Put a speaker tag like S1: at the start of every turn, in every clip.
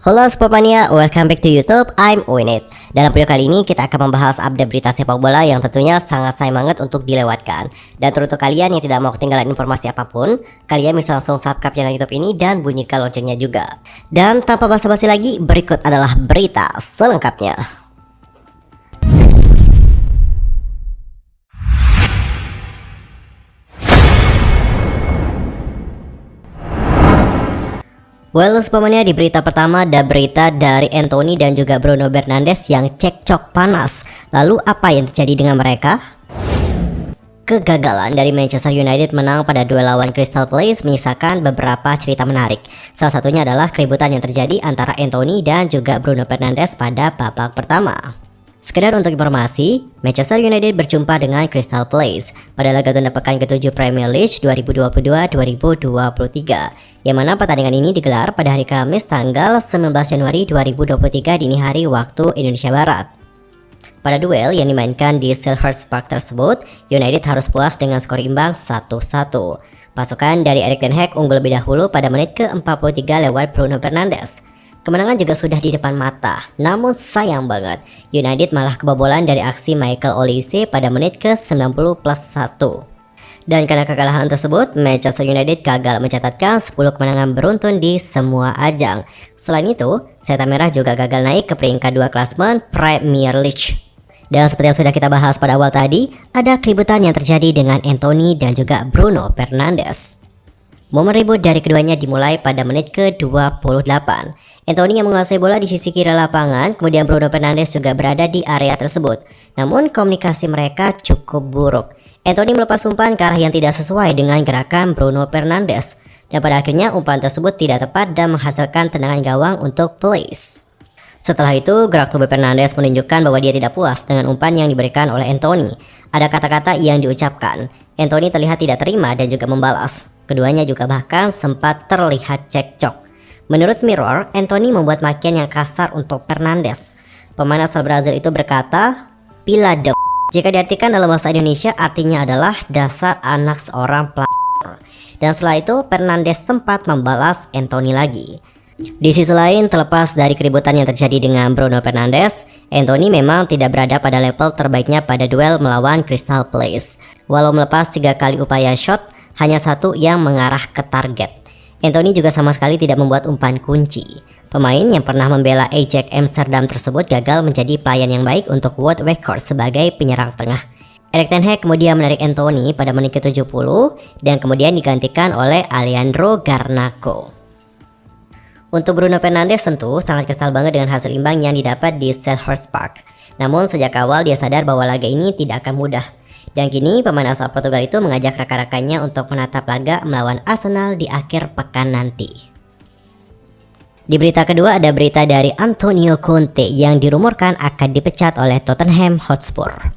S1: Halo Sportmania, welcome back to YouTube, I'm Winit. Dalam video kali ini kita akan membahas update berita sepak bola yang tentunya sangat sayang banget untuk dilewatkan. Dan untuk kalian yang tidak mau ketinggalan informasi apapun, kalian bisa langsung subscribe channel YouTube ini dan bunyikan loncengnya juga. Dan tanpa basa-basi lagi, berikut adalah berita selengkapnya. Well, semuanya di berita pertama ada berita dari Anthony dan juga Bruno Fernandes yang cekcok panas. Lalu apa yang terjadi dengan mereka? Kegagalan dari Manchester United menang pada duel lawan Crystal Palace menyisakan beberapa cerita menarik. Salah satunya adalah keributan yang terjadi antara Anthony dan juga Bruno Fernandes pada babak pertama. Sekedar untuk informasi, Manchester United berjumpa dengan Crystal Palace pada laga tunda pekan ke-7 Premier League 2022-2023, yang mana pertandingan ini digelar pada hari Kamis tanggal 19 Januari 2023 dini hari waktu Indonesia Barat. Pada duel yang dimainkan di Selhurst Park tersebut, United harus puas dengan skor imbang 1-1. Pasukan dari Erik ten Hag unggul lebih dahulu pada menit ke-43 lewat Bruno Fernandes. Kemenangan juga sudah di depan mata, namun sayang banget, United malah kebobolan dari aksi Michael Olise pada menit ke-90+1. Dan karena kekalahan tersebut, Manchester United gagal mencatatkan 10 kemenangan beruntun di semua ajang. Selain itu, Setan Merah juga gagal naik ke peringkat 2 klasemen Premier League. Dan seperti yang sudah kita bahas pada awal tadi, ada keributan yang terjadi dengan Anthony dan juga Bruno Fernandes. Momen ribut dari keduanya dimulai pada menit ke-28. Anthony yang menguasai bola di sisi kiri lapangan, kemudian Bruno Fernandes juga berada di area tersebut. Namun komunikasi mereka cukup buruk. Anthony melepas umpan ke arah yang tidak sesuai dengan gerakan Bruno Fernandes. Dan pada akhirnya umpan tersebut tidak tepat dan menghasilkan tendangan gawang untuk Palace. Setelah itu, gerak tubuh Fernandes menunjukkan bahwa dia tidak puas dengan umpan yang diberikan oleh Anthony. Ada kata-kata yang diucapkan. Anthony terlihat tidak terima dan juga membalas. Keduanya juga bahkan sempat terlihat cekcok. Menurut Mirror, Anthony membuat makian yang kasar untuk Fernandes. Pemain asal Brazil itu berkata, "Pila de." Jika diartikan dalam bahasa Indonesia artinya adalah dasar anak seorang pelakor. Dan setelah itu Fernandes sempat membalas Anthony lagi. Di sisi lain, terlepas dari keributan yang terjadi dengan Bruno Fernandes, Anthony memang tidak berada pada level terbaiknya pada duel melawan Crystal Palace. Walau melepas 3 kali upaya shot, hanya 1 yang mengarah ke target. Anthony juga sama sekali tidak membuat umpan kunci. Pemain yang pernah membela Ajax Amsterdam tersebut gagal menjadi pelayan yang baik untuk Wout Weghorst sebagai penyerang tengah. Erik ten Hag kemudian menarik Anthony pada menit ke-70 dan kemudian digantikan oleh Alejandro Garnacho. Untuk Bruno Fernandes tentu sangat kesal banget dengan hasil imbang yang didapat di Selhurst Park. Namun sejak awal dia sadar bahwa laga ini tidak akan mudah. Dan kini pemain asal Portugal itu mengajak rekan-rekannya untuk menatap laga melawan Arsenal di akhir pekan nanti. Di berita kedua ada berita dari Antonio Conte yang dirumorkan akan dipecat oleh Tottenham Hotspur.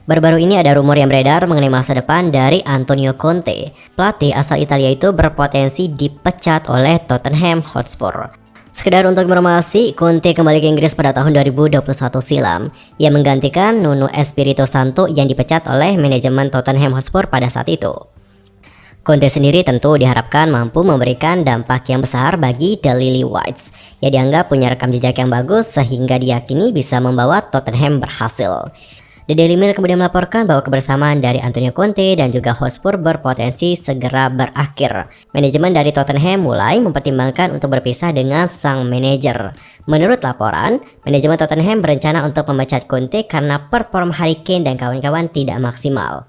S1: Baru-baru ini ada rumor yang beredar mengenai masa depan dari Antonio Conte. Pelatih asal Italia itu berpotensi dipecat oleh Tottenham Hotspur. Sekedar untuk informasi, Conte kembali ke Inggris pada tahun 2021 silam. Ia menggantikan Nuno Espirito Santo yang dipecat oleh manajemen Tottenham Hotspur pada saat itu. Conte sendiri tentu diharapkan mampu memberikan dampak yang besar bagi The Lily Whites. Ia dianggap punya rekam jejak yang bagus sehingga diyakini bisa membawa Tottenham berhasil. The Daily Mail kemudian melaporkan bahwa kebersamaan dari Antonio Conte dan juga Hotspur berpotensi segera berakhir. Manajemen dari Tottenham mulai mempertimbangkan untuk berpisah dengan sang manajer. Menurut laporan, manajemen Tottenham berencana untuk memecat Conte karena performa Harry Kane dan kawan-kawan tidak maksimal.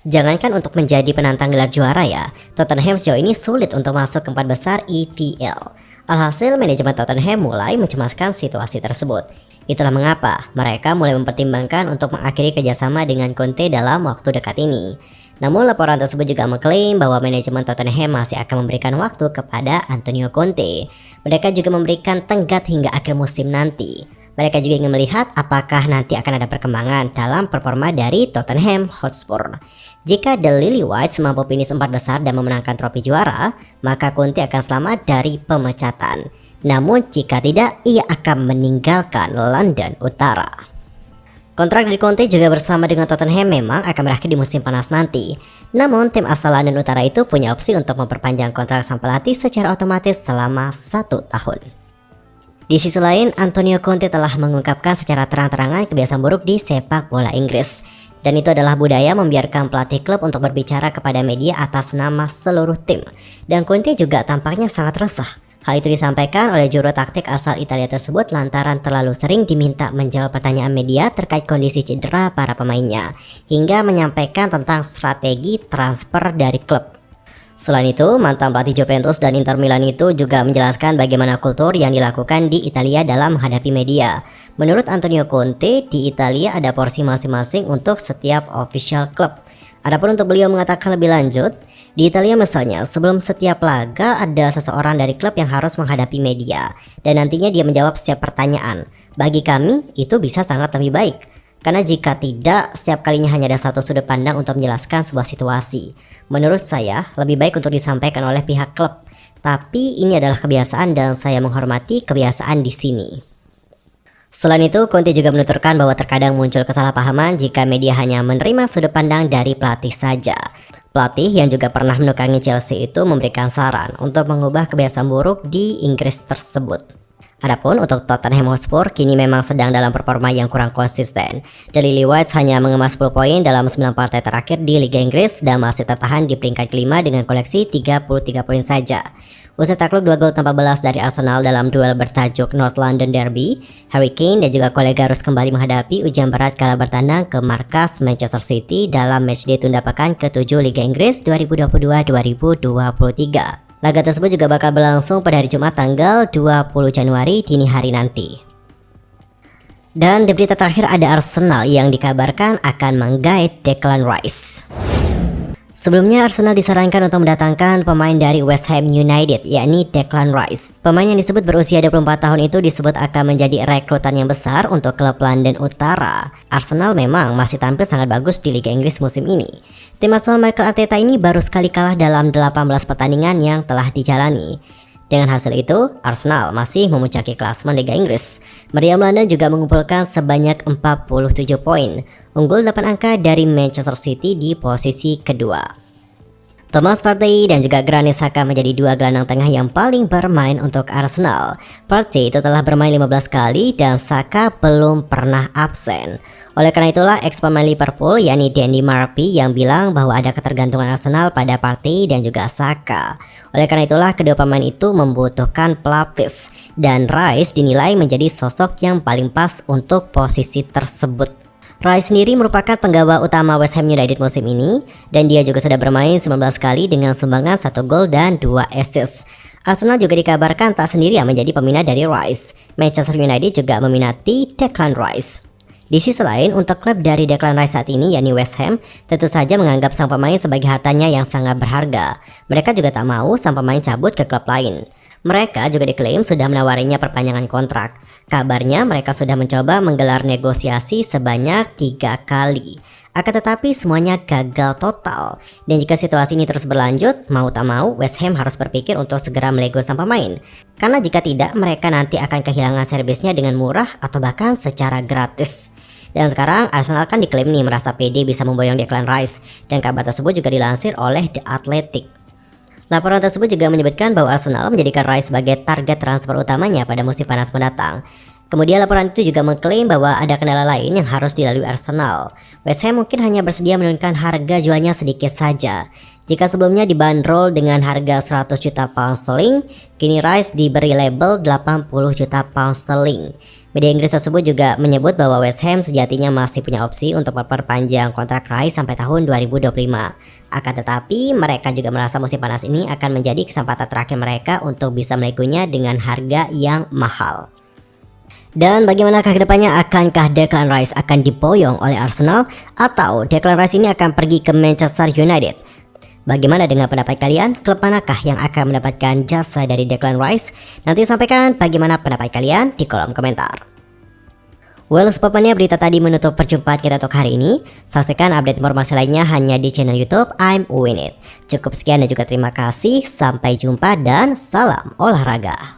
S1: Jangankan untuk menjadi penantang gelar juara ya, Tottenham sejauh ini sulit untuk masuk ke 4 besar EPL. Alhasil manajemen Tottenham mulai mencemaskan situasi tersebut. Itulah mengapa mereka mulai mempertimbangkan untuk mengakhiri kerjasama dengan Conte dalam waktu dekat ini. Namun laporan tersebut juga mengklaim bahwa manajemen Tottenham masih akan memberikan waktu kepada Antonio Conte. Mereka juga memberikan tenggat hingga akhir musim nanti. Mereka juga ingin melihat apakah nanti akan ada perkembangan dalam performa dari Tottenham Hotspur. Jika The Lily Whites mampu finish 4 besar dan memenangkan trofi juara, maka Conte akan selamat dari pemecatan. Namun jika tidak, ia akan meninggalkan London Utara. Kontrak dari Conte juga bersama dengan Tottenham memang akan berakhir di musim panas nanti. Namun tim asal London Utara itu punya opsi untuk memperpanjang kontrak sang pelatih secara otomatis selama 1 tahun. Di sisi lain, Antonio Conte telah mengungkapkan secara terang-terangan kebiasaan buruk di sepak bola Inggris. Dan itu adalah budaya membiarkan pelatih klub untuk berbicara kepada media atas nama seluruh tim. Dan Conte juga tampaknya sangat resah. Hal itu disampaikan oleh juru taktik asal Italia tersebut lantaran terlalu sering diminta menjawab pertanyaan media terkait kondisi cedera para pemainnya, hingga menyampaikan tentang strategi transfer dari klub. Selain itu, mantan pelatih Juventus dan Inter Milan itu juga menjelaskan bagaimana kultur yang dilakukan di Italia dalam menghadapi media. Menurut Antonio Conte, di Italia ada porsi masing-masing untuk setiap official club. Adapun untuk beliau mengatakan lebih lanjut, di Italia misalnya, sebelum setiap laga ada seseorang dari klub yang harus menghadapi media, dan nantinya dia menjawab setiap pertanyaan. Bagi kami, itu bisa sangat lebih baik. Karena jika tidak, setiap kalinya hanya ada satu sudut pandang untuk menjelaskan sebuah situasi. Menurut saya, lebih baik untuk disampaikan oleh pihak klub. Tapi ini adalah kebiasaan dan saya menghormati kebiasaan di sini. Selain itu, Conte juga menuturkan bahwa terkadang muncul kesalahpahaman jika media hanya menerima sudut pandang dari pelatih saja. Pelatih yang juga pernah menukangi Chelsea itu memberikan saran untuk mengubah kebiasaan buruk di Inggris tersebut. Adapun untuk Tottenham Hotspur kini memang sedang dalam performa yang kurang konsisten. The Lily Whites hanya mengemas 10 poin dalam 9 partai terakhir di Liga Inggris dan masih tertahan di peringkat kelima dengan koleksi 33 poin saja. Usai takluk 2 gol tanpa balas dari Arsenal dalam duel bertajuk North London Derby, Harry Kane dan juga kolega harus kembali menghadapi ujian berat kala bertandang ke markas Manchester City dalam matchday tunda pekan ke-7 Liga Inggris 2022-2023. Laga tersebut juga bakal berlangsung pada hari Jumat tanggal 20 Januari dini hari nanti. Dan di berita terakhir ada Arsenal yang dikabarkan akan menggait Declan Rice. Sebelumnya Arsenal disarankan untuk mendatangkan pemain dari West Ham United, yakni Declan Rice. Pemain yang disebut berusia 24 tahun itu disebut akan menjadi rekrutan yang besar untuk klub London Utara. Arsenal memang masih tampil sangat bagus di Liga Inggris musim ini. Tim asuhan Mikel Arteta ini baru sekali kalah dalam 18 pertandingan yang telah dijalani. Dengan hasil itu, Arsenal masih memuncaki klasemen Liga Inggris. Meriam London juga mengumpulkan sebanyak 47 poin, unggul 8 angka dari Manchester City di posisi kedua. Thomas Partey dan juga Granit Xhaka menjadi dua gelandang tengah yang paling bermain untuk Arsenal. Partey itu telah bermain 15 kali dan Xhaka belum pernah absen. Oleh karena itulah ex-pemain Liverpool yakni Danny Murphy yang bilang bahwa ada ketergantungan Arsenal pada Partey dan juga Xhaka. Oleh karena itulah kedua pemain itu membutuhkan pelapis dan Rice dinilai menjadi sosok yang paling pas untuk posisi tersebut. Rice sendiri merupakan penggawa utama West Ham United musim ini dan dia juga sudah bermain 19 kali dengan sumbangan 1 gol dan 2 assist. Arsenal juga dikabarkan tak sendirian menjadi peminat dari Rice. Manchester United juga meminati Declan Rice. Di sisi lain, untuk klub dari Declan Rice saat ini yakni West Ham tentu saja menganggap sang pemain sebagai hartanya yang sangat berharga. Mereka juga tak mau sang pemain cabut ke klub lain. Mereka juga diklaim sudah menawarinya perpanjangan kontrak. Kabarnya mereka sudah mencoba menggelar negosiasi sebanyak 3 kali. Akan tetapi semuanya gagal total. Dan jika situasi ini terus berlanjut, mau tak mau West Ham harus berpikir untuk segera melego sang pemain. Karena jika tidak, mereka nanti akan kehilangan servisnya dengan murah atau bahkan secara gratis. Dan sekarang Arsenal kan diklaim nih merasa pede bisa memboyong Declan Rice. Dan kabar tersebut juga dilansir oleh The Athletic. Laporan tersebut juga menyebutkan bahwa Arsenal menjadikan Rice sebagai target transfer utamanya pada musim panas mendatang. Kemudian laporan itu juga mengklaim bahwa ada kendala lain yang harus dilalui Arsenal. West Ham mungkin hanya bersedia menurunkan harga jualnya sedikit saja. Jika sebelumnya dibanderol dengan harga 100 juta pound sterling, kini Rice diberi label 80 juta pound sterling. Media Inggris tersebut juga menyebut bahwa West Ham sejatinya masih punya opsi untuk memperpanjang kontrak Rice sampai tahun 2025. Akan tetapi, mereka juga merasa musim panas ini akan menjadi kesempatan terakhir mereka untuk bisa melegonya dengan harga yang mahal. Dan bagaimanakah kedepannya, akankah Declan Rice akan diboyong oleh Arsenal atau Declan Rice ini akan pergi ke Manchester United? Bagaimana dengan pendapat kalian? Klub manakah yang akan mendapatkan jasa dari Declan Rice? Nanti sampaikan bagaimana pendapat kalian di kolom komentar. Well, sepapanya berita tadi menutup perjumpaan kita untuk hari ini. Saksikan update informasi lainnya hanya di channel YouTube I'm Winit. Cukup sekian dan juga terima kasih. Sampai jumpa dan salam olahraga.